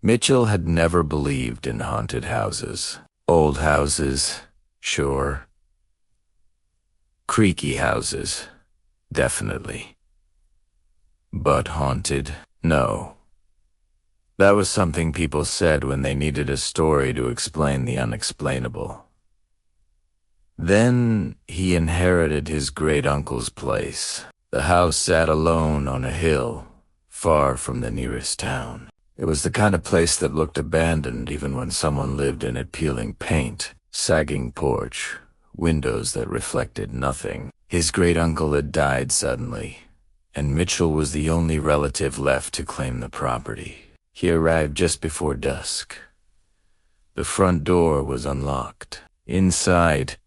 Mitchell had never believed in haunted houses. Old houses, sure. Creaky houses, definitely. But haunted? No. That was something people said when they needed a story to explain the unexplainable. Then he inherited his great-uncle's place. The house sat alone on a hill, far from the nearest town. It was the kind of place that looked abandoned even when someone lived in it, peeling paint, sagging porch, windows that reflected nothing. His great-uncle had died suddenly, and Mitchell was the only relative left to claim the property. He arrived just before dusk. The front door was unlocked. Inside,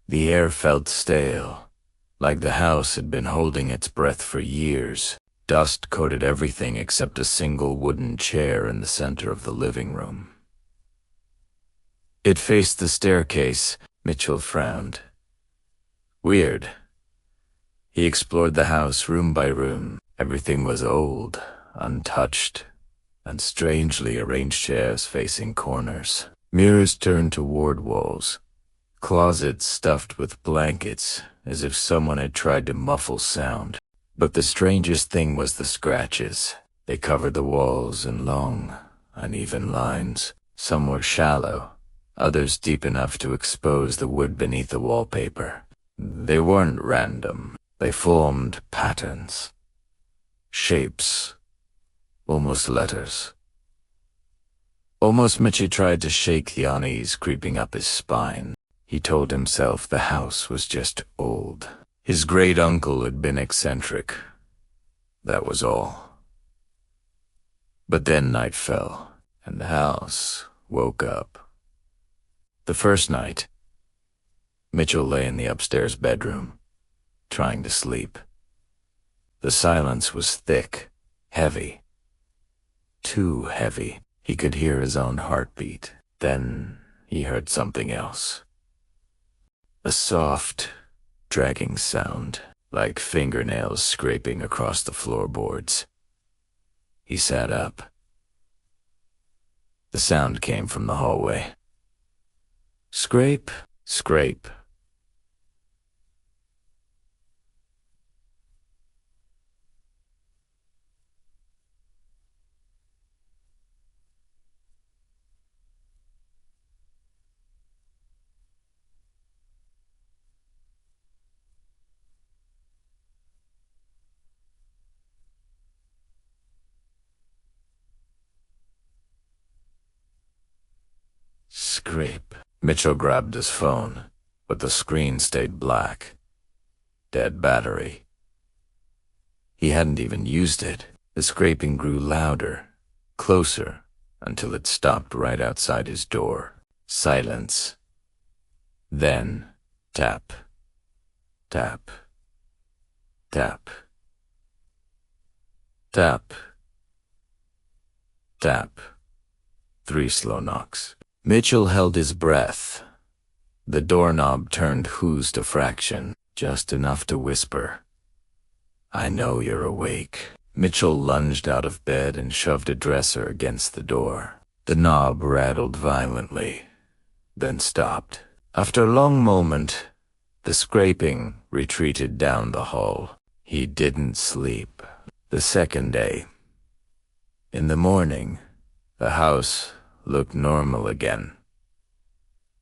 the air felt stale, like the house had been holding its breath for years. Dust coated everything except a single wooden chair in the center of the living room. It faced the staircase. Mitchell frowned. Weird. He explored the house room by room. Everything was old, untouched, and strangely arranged chairs facing corners. Mirrors turned toward walls. Closets stuffed with blankets, as if someone had tried to muffle sound. But the strangest thing was the scratches. They covered the walls in long, uneven lines. Some were shallow, others deep enough to expose the wood beneath the wallpaper. They weren't random. They formed patterns, shapes, almost letters. Almost Mitchie tried to shake the unease creeping up his spine. He told himself the house was just old. His great-uncle had been eccentric. That was all. But then night fell, and the house woke up. The first night, Mitchell lay in the upstairs bedroom, trying to sleep. The silence was thick, heavy. Too heavy. He could hear his own heartbeat. Then he heard something else. A soft, dragging sound, like fingernails scraping across the floorboards. He sat up. The sound came from the hallway. Scrape, scrape. Scrape. Mitchell grabbed his phone, but the screen stayed black. Dead battery. He hadn't even used it. The scraping grew louder, closer, until it stopped right outside his door. Silence. Then, tap, tap, tap, tap, tap. 3 slow knocks. Mitchell held his breath. The doorknob turned who's to fraction, just enough to whisper, "I know you're awake." Mitchell lunged out of bed and shoved a dresser against the door. The knob rattled violently, then stopped. After a long moment, the scraping retreated down the hall. He didn't sleep. The second day. In the morning, the house looked normal again.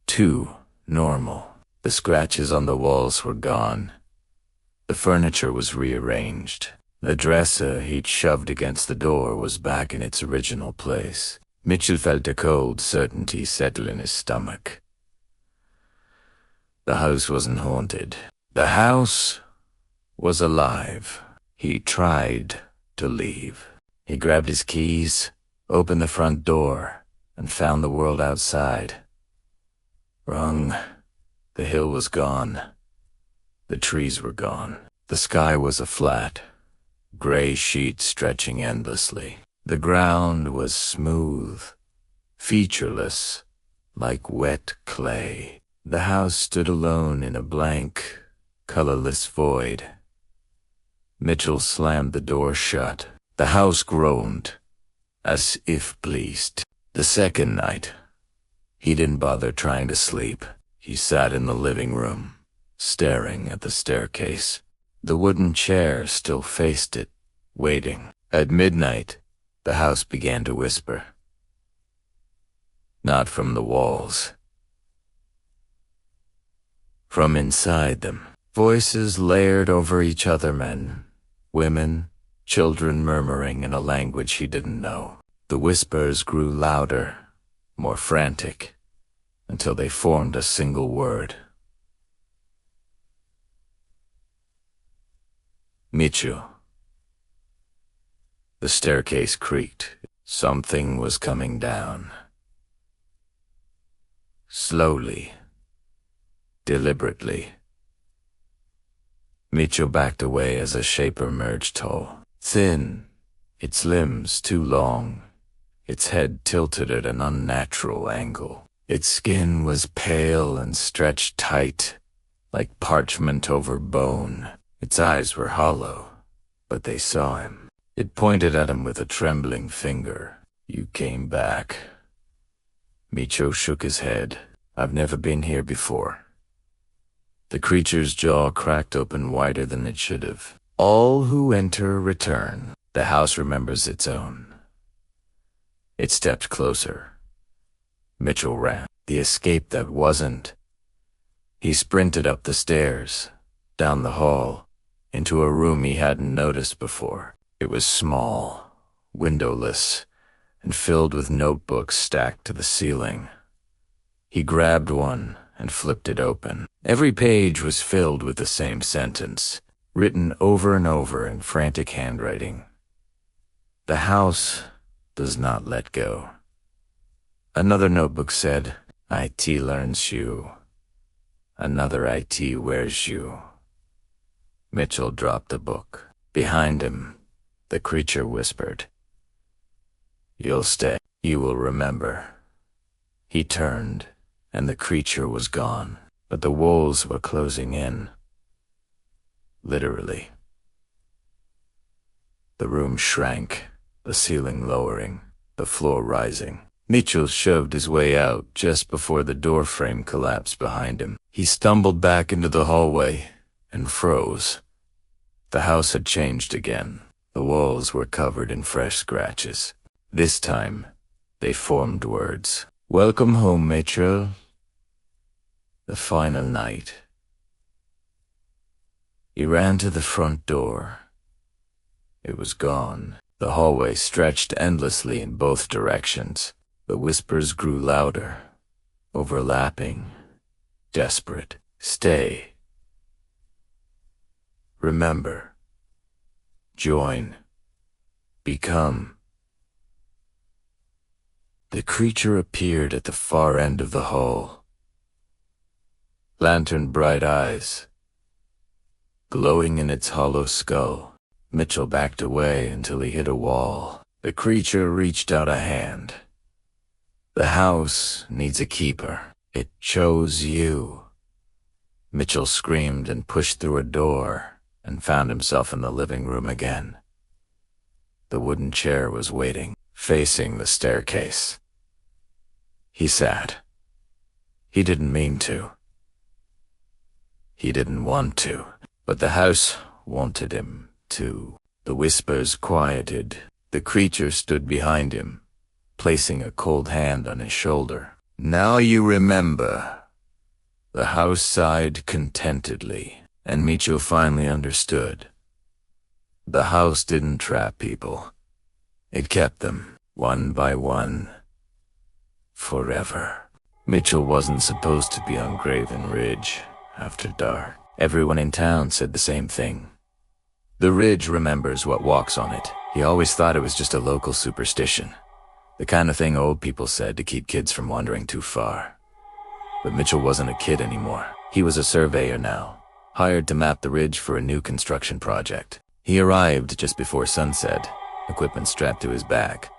Too normal. The scratches on the walls were gone. The furniture was rearranged. The dresser he'd shoved against the door was back in its original place. Mitchell felt a cold certainty settle in his stomach. The house wasn't haunted. The house was alive. He tried to leave. He grabbed his keys, opened the front door, and found the world outside. Wrong. The hill was gone. The trees were gone. The sky was a flat, gray sheet stretching endlessly. The ground was smooth, featureless, like wet clay. The house stood alone in a blank, colorless void. Mitchell slammed the door shut. The house groaned, as if pleased. The second night, he didn't bother trying to sleep. He sat in the living room, staring at the staircase. The wooden chair still faced it, waiting. At midnight, the house began to whisper. Not from the walls. From inside them. Voices layered over each other, men, women, children murmuring in a language he didn't know. The whispers grew louder, more frantic, until they formed a single word. Micho. The staircase creaked. Something was coming down. Slowly. Deliberately. Micho backed away as a shape emerged tall. Thin, its limbs too long, its head tilted at an unnatural angle. Its skin was pale and stretched tight, like parchment over bone. Its eyes were hollow, but they saw him. It pointed at him with a trembling finger. You came back. Micho shook his head. I've never been here before. The creature's jaw cracked open wider than it should have. All who enter return. The house remembers its own. It stepped closer. Mitchell ran. The escape that wasn't. He sprinted up the stairs, down the hall, into a room he hadn't noticed before. It was small, windowless, and filled with notebooks stacked to the ceiling. He grabbed one and flipped it open. Every page was filled with the same sentence, written over and over in frantic handwriting. The house does not let go. Another notebook said, IT learns you. Another IT wears you. Mitchell dropped the book. Behind him, the creature whispered, You'll stay. You will remember. He turned, and the creature was gone, but the walls were closing in. Literally. The room shrank, the ceiling lowering, the floor rising. Mitchell shoved his way out just before the door frame collapsed behind him. He stumbled back into the hallway and froze. The house had changed again. The walls were covered in fresh scratches. This time, they formed words. Welcome home, Mitchell. The final night. He ran to the front door. It was gone. The hallway stretched endlessly in both directions. The whispers grew louder, overlapping, desperate. Stay. Remember. Join. Become. The creature appeared at the far end of the hall. Lantern-bright eyes, glowing in its hollow skull. Mitchell backed away until he hit a wall. The creature reached out a hand. The house needs a keeper. It chose you. Mitchell screamed and pushed through a door and found himself in the living room again. The wooden chair was waiting, facing the staircase. He sat. He didn't mean to. He didn't want to, but the house wanted him to. The whispers quieted. The creature stood behind him, placing a cold hand on his shoulder. Now you remember. The house sighed contentedly, and Micho finally understood. The house didn't trap people. It kept them, one by one. Forever. Mitchell wasn't supposed to be on Graven Ridge after dark. Everyone in town said the same thing. The ridge remembers what walks on it. He always thought it was just a local superstition. The kind of thing old people said to keep kids from wandering too far. But Mitchell wasn't a kid anymore. He was a surveyor now, hired to map the ridge for a new construction project. He arrived just before sunset, equipment strapped to his back,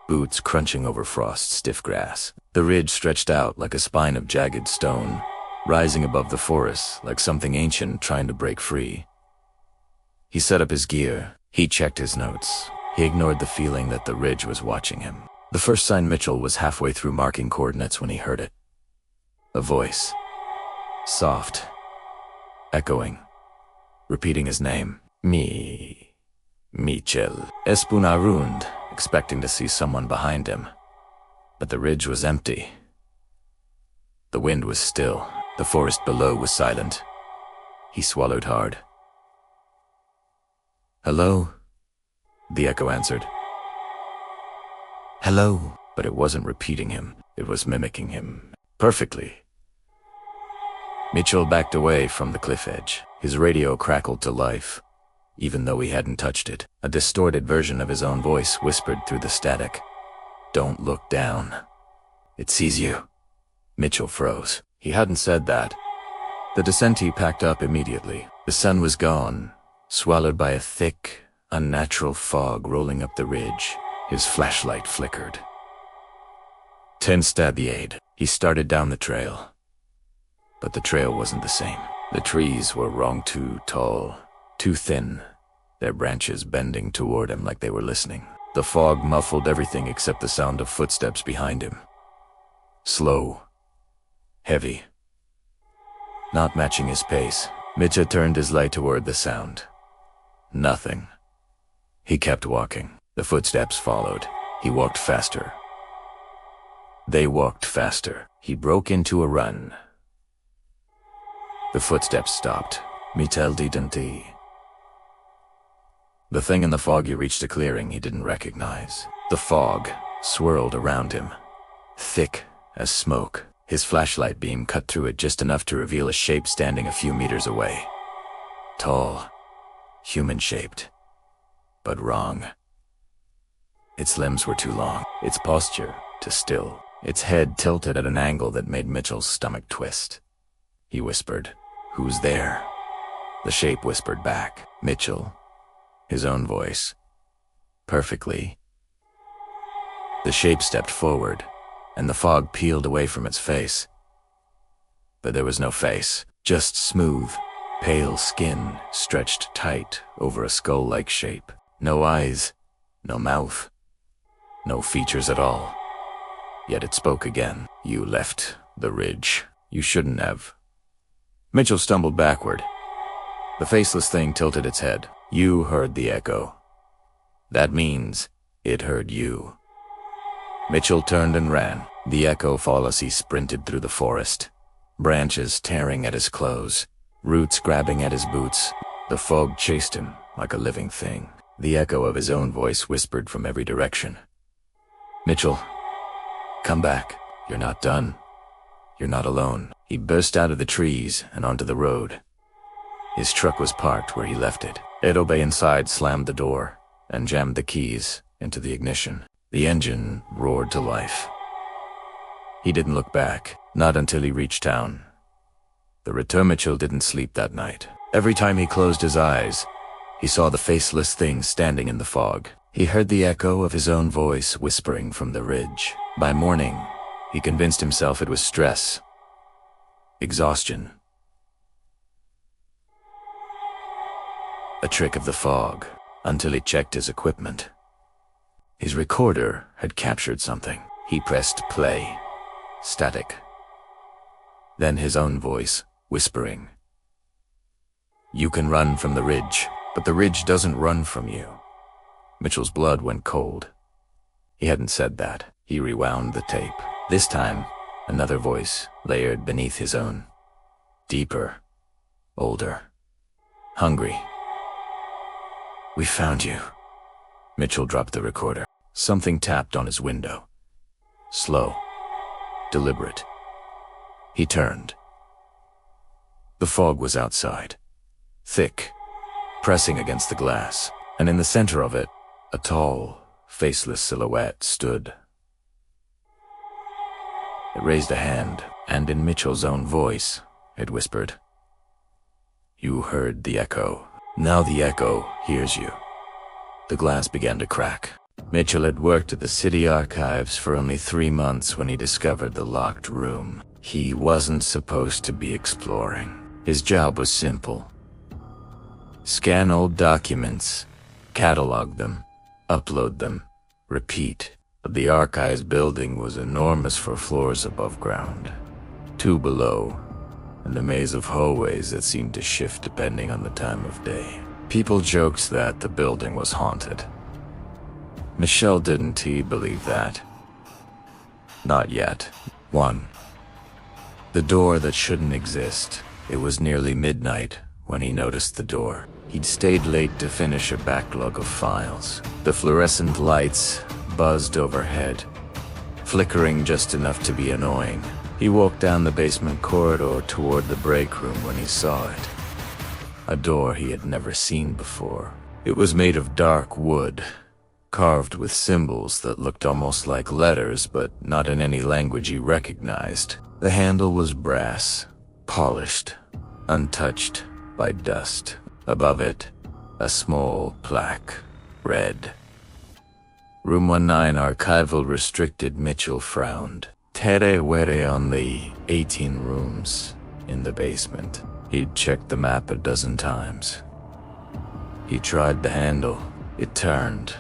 boots crunching over frost-stiff grass. The ridge stretched out like a spine of jagged stone, rising above the forest like something ancient trying to break free. He set up his gear. He checked his notes. He ignored the feeling that the ridge was watching him. The first sign Mitchell was halfway through marking coordinates when he heard it. A voice. Soft. Echoing. Repeating his name. Mitchell. Espunarund, expecting to see someone behind him. But the ridge was empty. The wind was still. The forest below was silent. He swallowed hard. "Hello?" The echo answered. "Hello," but it wasn't repeating him. It was mimicking him. Perfectly. Mitchell backed away from the cliff edge. His radio crackled to life, even though he hadn't touched it. A distorted version of his own voice whispered through the static. "Don't look down. It sees you." Mitchell froze. He hadn't said that. The descentee packed up immediately. The sun was gone, swallowed by a thick, unnatural fog rolling up the ridge. His flashlight flickered. 10 Stabiade. He started down the trail. But the trail wasn't the same. The trees were wrong, too tall, too thin, their branches bending toward him like they were listening. The fog muffled everything except the sound of footsteps behind him. Slow. Heavy. Not matching his pace, Mitchell turned his light toward the sound. Nothing. He kept walking. The footsteps followed. He walked faster. They walked faster. He broke into a run. The footsteps stopped. Mitchell didn't. The thing in the fog reached a clearing he didn't recognize. The fog swirled around him, thick as smoke. His flashlight beam cut through it just enough to reveal a shape standing a few meters away. Tall, human-shaped, but wrong. Its limbs were too long, its posture too still, its head tilted at an angle that made Mitchell's stomach twist. He whispered, "Who's there?" The shape whispered back, "Mitchell." His own voice. Perfectly. The shape stepped forward, and the fog peeled away from its face. But there was no face, just smooth, pale skin stretched tight over a skull-like shape. No eyes, no mouth, no features at all. Yet it spoke again. "You left the ridge. You shouldn't have." Mitchell stumbled backward. The faceless thing tilted its head. "You heard the echo. That means it heard you." Mitchell turned and ran. The echo followed as he sprinted through the forest. Branches tearing at his clothes, roots grabbing at his boots. The fog chased him like a living thing. The echo of his own voice whispered from every direction. "Mitchell, come back. You're not done. You're not alone." He burst out of the trees and onto the road. His truck was parked where he left it. Edobe inside slammed the door and jammed the keys into the ignition. The engine roared to life. He didn't look back, not until he reached town. The return Mitchell didn't sleep that night. Every time he closed his eyes, he saw the faceless thing standing in the fog. He heard the echo of his own voice whispering from the ridge. By morning, he convinced himself it was stress, exhaustion, a trick of the fog, until he checked his equipment. His recorder had captured something. He pressed play. Static. Then his own voice, whispering. "You can run from the ridge, but the ridge doesn't run from you." Mitchell's blood went cold. He hadn't said that. He rewound the tape. This time, another voice layered beneath his own. Deeper. Older. Hungry. "We found you." Mitchell dropped the recorder. Something tapped on his window. Slow. Deliberate. He turned. The fog was outside. Thick. Pressing against the glass. And in the center of it, a tall, faceless silhouette stood. It raised a hand, and in Mitchell's own voice, it whispered, "You heard the echo. Now the echo hears you." The glass began to crack. Mitchell had worked at the city archives for only 3 months when he discovered the locked room. He wasn't supposed to be exploring. His job was simple. Scan old documents, catalog them, upload them, repeat. But the archives building was enormous for floors above ground, 2 below, and a maze of hallways that seemed to shift depending on the time of day. People joked that the building was haunted. Michel didn't believe that. Not yet. 1. The door that shouldn't exist. It was nearly midnight when he noticed the door. He'd stayed late to finish a backlog of files. The fluorescent lights buzzed overhead, flickering just enough to be annoying. He walked down the basement corridor toward the break room when he saw it. A door he had never seen before. It was made of dark wood, carved with symbols that looked almost like letters, but not in any language he recognized. The handle was brass, polished, untouched by dust. Above it, a small plaque, read, Room 19 Archival Restricted. Mitchell frowned. Tere were only 18 rooms in the basement. He'd checked the map a dozen times. He tried the handle. It turned.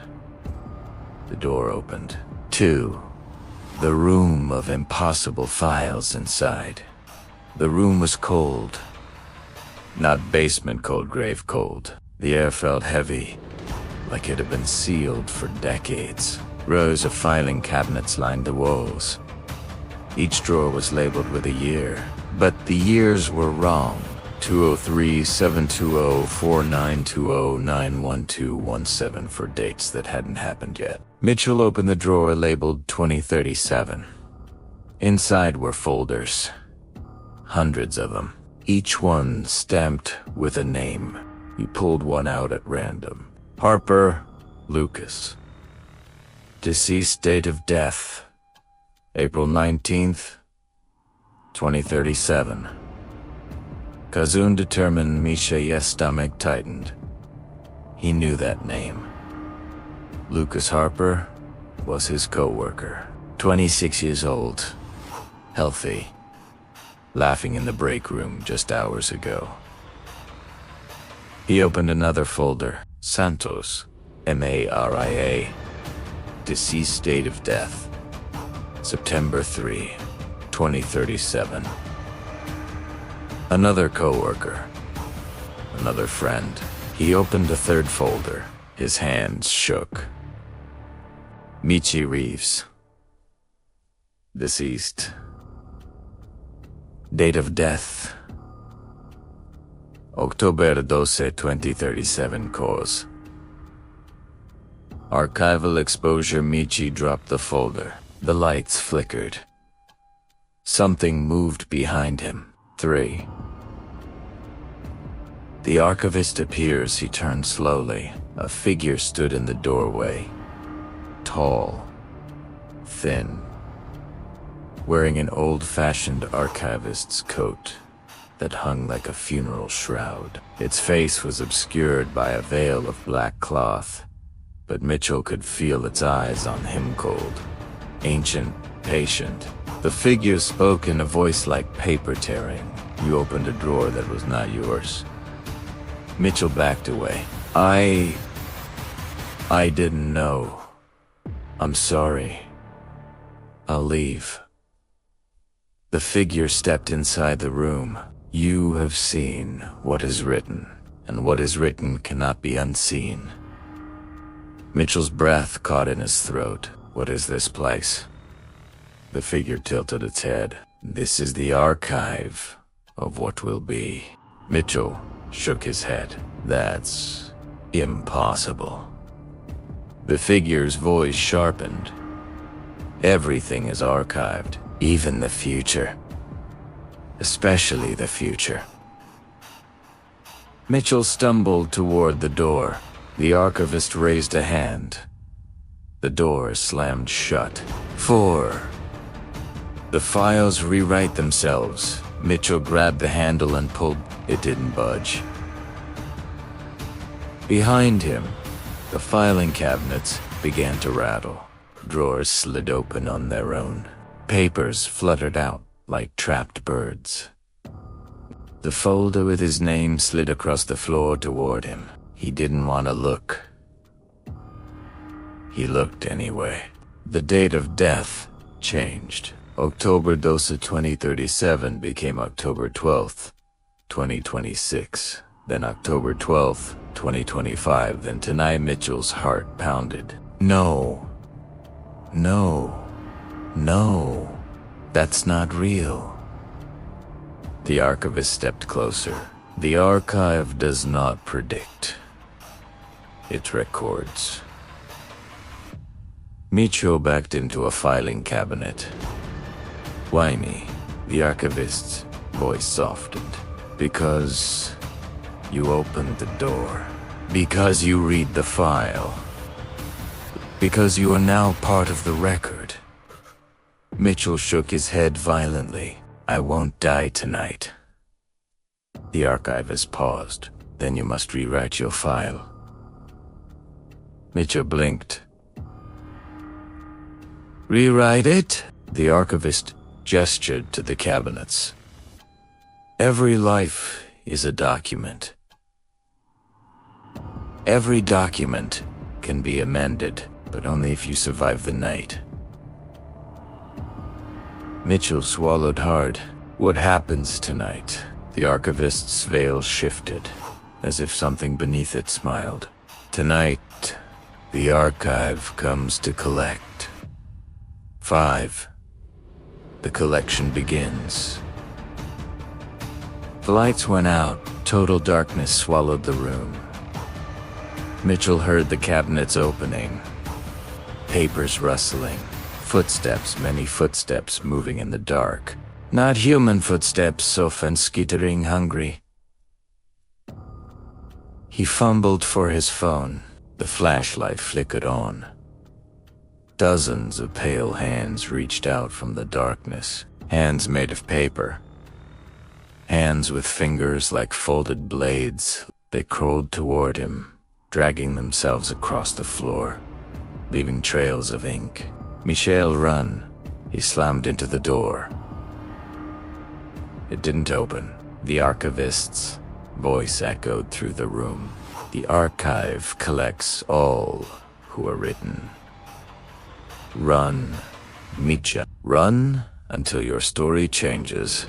The door opened. 2. The room of impossible files inside. The room was cold. Not basement cold, grave cold. The air felt heavy, like it had been sealed for decades. Rows of filing cabinets lined the walls. Each drawer was labeled with a year, but the years were wrong. 203, 720, 4920, 91217 for dates that hadn't happened yet. Mitchell opened the drawer labeled 2037. Inside were folders. Hundreds of them. Each one stamped with a name. He pulled one out at random. Harper Lucas. Deceased date of death, April 19th, 2037. Kazun determined Micha's stomach tightened. He knew that name. Lucas Harper was his co-worker. 26 years old, healthy, laughing in the break room just hours ago. He opened another folder. Santos, Maria. Deceased date of death, September 3, 2037. Another co-worker. Another friend. He opened a third folder. His hands shook. Michi Reeves. Deceased. Date of death, October 12, 2037. Cause. Archival exposure. Michi dropped the folder. The lights flickered. Something moved behind him. 3. The archivist appears. He turned slowly. A figure stood in the doorway. Tall. Thin. Wearing an old-fashioned archivist's coat that hung like a funeral shroud. Its face was obscured by a veil of black cloth, but Mitchell could feel its eyes on him, cold, ancient, patient. The figure spoke in a voice like paper tearing. You opened a drawer that was not yours. Mitchell backed away. I didn't know. I'm sorry. I'll leave. The figure stepped inside the room. You have seen what is written, and what is written cannot be unseen. Mitchell's breath caught in his throat. What is this place? The figure tilted its head. This is the archive of what will be. Mitchell shook his head. That's impossible. The figure's voice sharpened. Everything is archived, even the future. Especially the future. Mitchell stumbled toward the door. The archivist raised a hand. The door slammed shut. 4. The files rewrite themselves. Mitchell grabbed the handle and pulled. It didn't budge. Behind him, the filing cabinets began to rattle. Drawers slid open on their own. Papers fluttered out like trapped birds. The folder with his name slid across the floor toward him. He didn't want to look. He looked anyway. The date of death changed. October 12, 2037 became October 12th, 2026. Then October 12th, 2025. Then tonight Mitchell's heart pounded. No. No. No. That's not real. The archivist stepped closer. The archive does not predict. It records. Mitchell backed into a filing cabinet. Why me? The archivist's voice softened. Because you opened the door. Because you read the file. Because you are now part of the record. Mitchell shook his head violently. I won't die tonight. The archivist paused. Then you must rewrite your file. Mitchell blinked. Rewrite it? The archivist gestured to the cabinets. Every life is a document. Every document can be amended, but only if you survive the night. Mitchell swallowed hard. What happens tonight? The archivist's veil shifted, as if something beneath it smiled. Tonight, the archive comes to collect. 5. The collection begins. The lights went out. Total darkness swallowed the room. Mitchell heard the cabinets opening. Papers rustling. Footsteps, many footsteps moving in the dark. Not human footsteps, Sofan skittering hungry. He fumbled for his phone. The flashlight flickered on. Dozens of pale hands reached out from the darkness. Hands made of paper. Hands with fingers like folded blades. They crawled toward him, dragging themselves across the floor, leaving trails of ink. Michel, run. He slammed into the door. It didn't open. The archivist's voice echoed through the room. The archive collects all who are written. Run, Mitchell. Run until your story changes.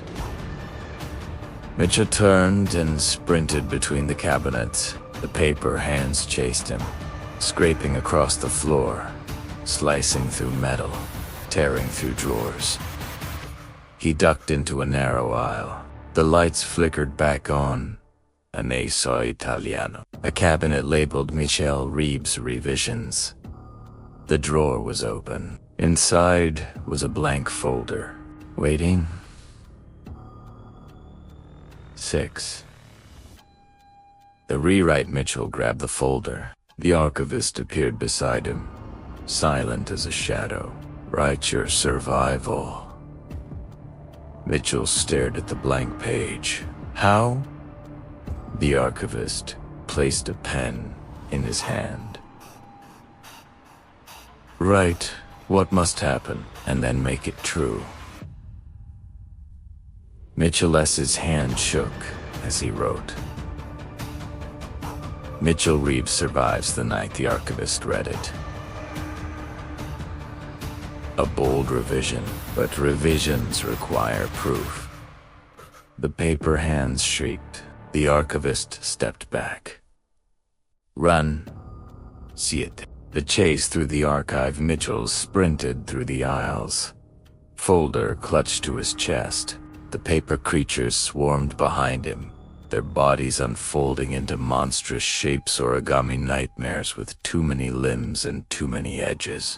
Mitchell turned and sprinted between the cabinets. The paper hands chased him, scraping across the floor, slicing through metal, tearing through drawers. He ducked into a narrow aisle. The lights flickered back on. An Aso Italiano. A cabinet labeled Michel Reeves Revisions. The drawer was open. Inside was a blank folder. Waiting. 6. The rewrite. Mitchell grabbed the folder. The archivist appeared beside him, silent as a shadow. Write your survival. Mitchell stared at the blank page. How? The archivist placed a pen in his hand. Write what must happen, and then make it true. Mitchell's hand shook as he wrote. Mitchell Reeves survives the night. The archivist read it. A bold revision, but revisions require proof. The paper hands shrieked. The archivist stepped back. Run. See it. The chase through the archive. Mitchell sprinted through the aisles. Folder clutched to his chest. The paper creatures swarmed behind him, their bodies unfolding into monstrous shapes, origami nightmares with too many limbs and too many edges.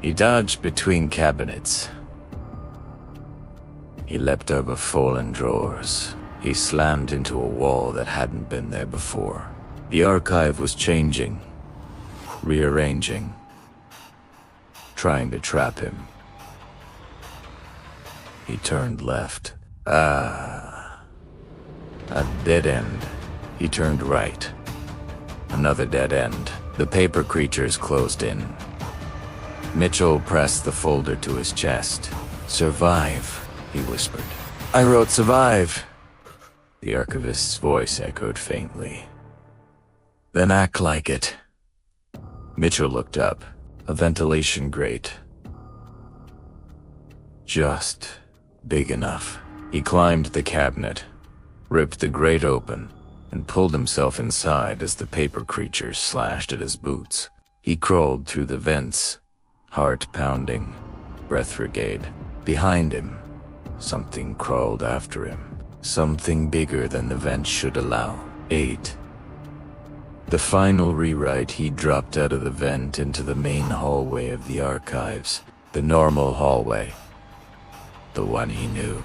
He dodged between cabinets. He leapt over fallen drawers. He slammed into a wall that hadn't been there before. The archive was changing, rearranging, trying to trap him. He turned left. A dead end. He turned right. Another dead end. The paper creatures closed in. Mitchell pressed the folder to his chest. Survive, he whispered. I wrote survive. The archivist's voice echoed faintly. Then act like it. Mitchell looked up. A ventilation grate. Just big enough. He climbed the cabinet, ripped the grate open, and pulled himself inside as the paper creatures slashed at his boots. He crawled through the vents, heart pounding, breath brigade. Behind him, something crawled after him. Something bigger than the vents should allow. 8. The final rewrite, he dropped out of the vent into the main hallway of the archives. The normal hallway. The one he knew.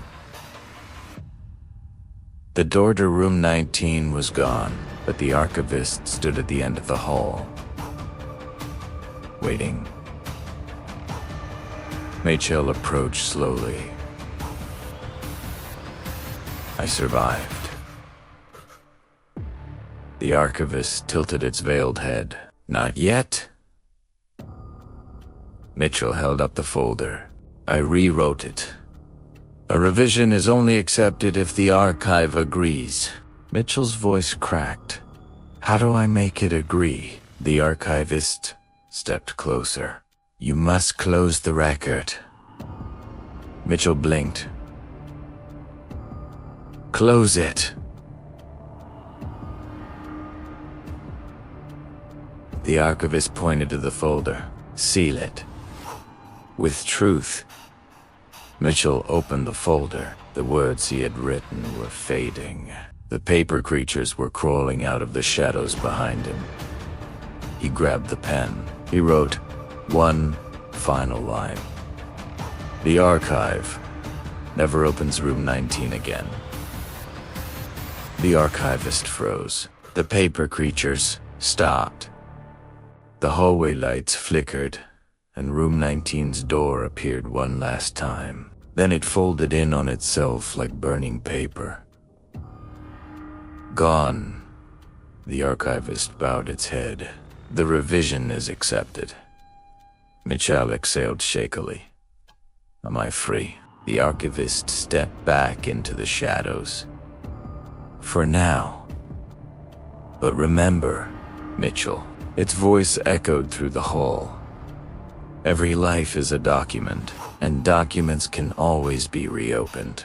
The door to room 19 was gone, but the archivist stood at the end of the hall, waiting. Mitchell approached slowly. I survived. The archivist tilted its veiled head. Not yet. Mitchell held up the folder. I rewrote it. A revision is only accepted if the archive agrees. Mitchell's voice cracked. How do I make it agree? The archivist stepped closer. You must close the record. Mitchell blinked. Close it. The archivist pointed to the folder. Seal it. With truth. Mitchell opened the folder. The words he had written were fading. The paper creatures were crawling out of the shadows behind him. He grabbed the pen. He wrote one final line. The archive never opens room 19 again. The archivist froze. The paper creatures stopped. The hallway lights flickered, and room 19's door appeared one last time. Then it folded in on itself like burning paper. Gone. The archivist bowed its head. The revision is accepted. Mitchell exhaled shakily. Am I free? The archivist stepped back into the shadows. For now. But remember, Mitchell. Its voice echoed through the hall. Every life is a document, and documents can always be reopened.